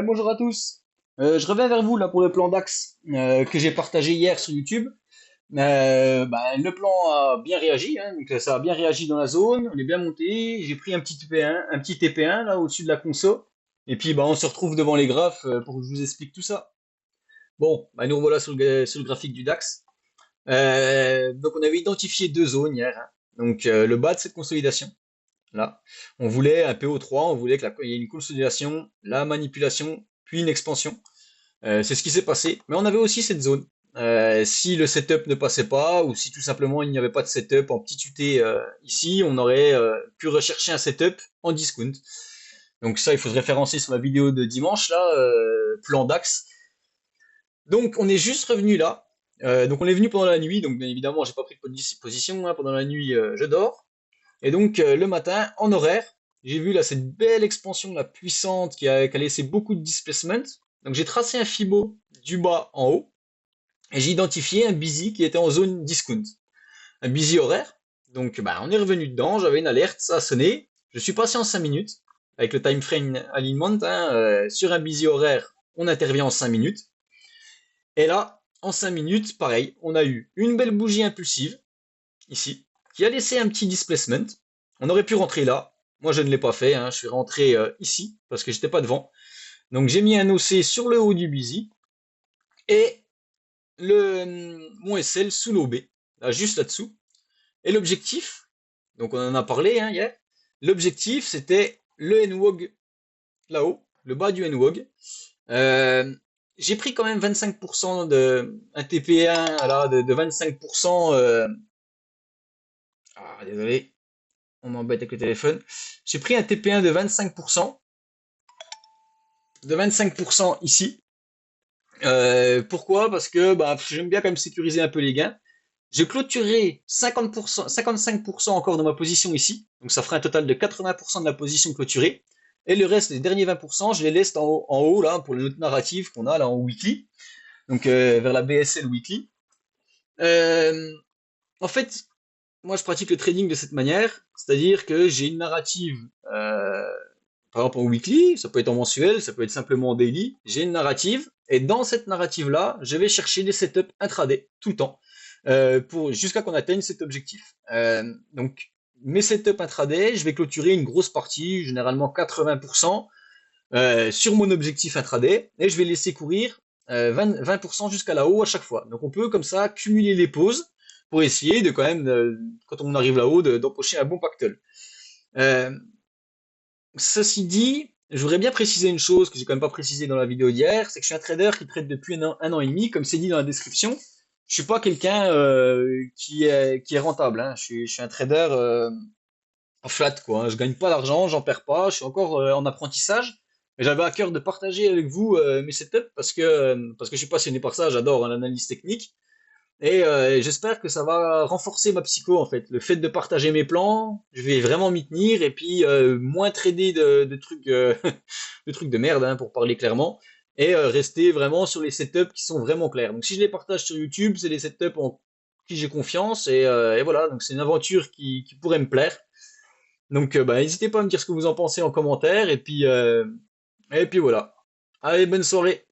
Ouais, bonjour à tous. Je reviens vers vous là pour le plan d'Axe que j'ai partagé hier sur YouTube. Le plan a bien réagi, hein, donc ça a bien réagi dans la zone, on est bien monté. J'ai pris un petit TP1 là au-dessus de la conso. Et puis on se retrouve devant les graphes pour que je vous explique tout ça. Bon, nous revoilà sur le graphique du DAX. Donc on avait identifié deux zones hier, hein. Donc le bas de cette consolidation. Là, on voulait un PO3, on voulait qu'il y ait une consolidation, la manipulation, puis une expansion. C'est ce qui s'est passé. Mais on avait aussi cette zone. Si le setup ne passait pas, ou si tout simplement il n'y avait pas de setup en petit UT ici, on aurait pu rechercher un setup en discount. Donc ça, il faut se référencer sur la vidéo de dimanche, là, plan DAX. Donc on est juste revenu là. Donc on est venu pendant la nuit, donc bien évidemment, j'ai pas pris de position, hein. Pendant la nuit, je dors. Et donc le matin, en horaire, j'ai vu là cette belle expansion là, puissante qui a laissé beaucoup de displacement. Donc j'ai tracé un Fibo du bas en haut et j'ai identifié un busy qui était en zone discount. Un busy horaire. Donc on est revenu dedans, j'avais une alerte, ça a sonné. Je suis passé en 5 minutes avec le time frame alignment, hein, sur un busy horaire, on intervient en 5 minutes. Et là, en 5 minutes, pareil, on a eu une belle bougie impulsive ici qui a laissé un petit displacement. On aurait pu rentrer là. Moi, je ne l'ai pas fait, hein. Je suis rentré ici parce que j'étais pas devant. Donc, j'ai mis un OC sur le haut du busy et mon SL sous l'OB, là, juste là-dessous. Et l'objectif, donc on en a parlé, hein, hier. L'objectif, c'était le NWOG là-haut, le bas du NWOG. J'ai pris quand même 25% un TP1 là, de 25%. Désolé, on m'embête avec le téléphone. J'ai pris un TP1 de 25% ici. Pourquoi? Parce que j'aime bien quand même sécuriser un peu les gains. J'ai clôturé 50%, 55% encore de ma position ici. Donc ça fera un total de 80% de la position clôturée. Et le reste, les derniers 20%, je les laisse en haut là pour notre narrative qu'on a là en weekly. Donc vers la BSL weekly. Euh, En fait, moi je pratique le trading de cette manière. C'est-à-dire que j'ai une narrative par exemple en weekly, ça peut être en mensuel, ça peut être simplement en daily, j'ai une narrative, et dans cette narrative-là, je vais chercher des setups intraday, tout le temps, jusqu'à qu'on atteigne cet objectif. Donc, mes setups intraday, je vais clôturer une grosse partie, généralement 80%, sur mon objectif intraday, et je vais laisser courir 20% jusqu'à là-haut à chaque fois. Donc, on peut comme ça cumuler les pauses pour essayer de quand même, quand on arrive là-haut, d'empocher un bon pactole. Euh, Ceci dit, je voudrais bien préciser une chose que j'ai quand même pas précisé dans la vidéo d'hier, c'est que je suis un trader qui trade depuis un an et demi, comme c'est dit dans la description. Je suis pas quelqu'un qui est rentable, hein. Je suis un trader flat, quoi, hein. Je gagne pas d'argent, j'en perds pas, je suis encore en apprentissage. Mais j'avais à cœur de partager avec vous mes setups parce que je suis passionné par ça, j'adore, hein, l'analyse technique. Et j'espère que ça va renforcer ma psycho en fait. Le fait de partager mes plans, je vais vraiment m'y tenir et puis moins trader de trucs, de trucs de merde, hein, pour parler clairement, et rester vraiment sur les setups qui sont vraiment clairs. Donc si je les partage sur YouTube, c'est les setups en qui j'ai confiance et voilà. Donc c'est une aventure qui pourrait me plaire. Donc n'hésitez pas à me dire ce que vous en pensez en commentaire et puis voilà. Allez, bonne soirée.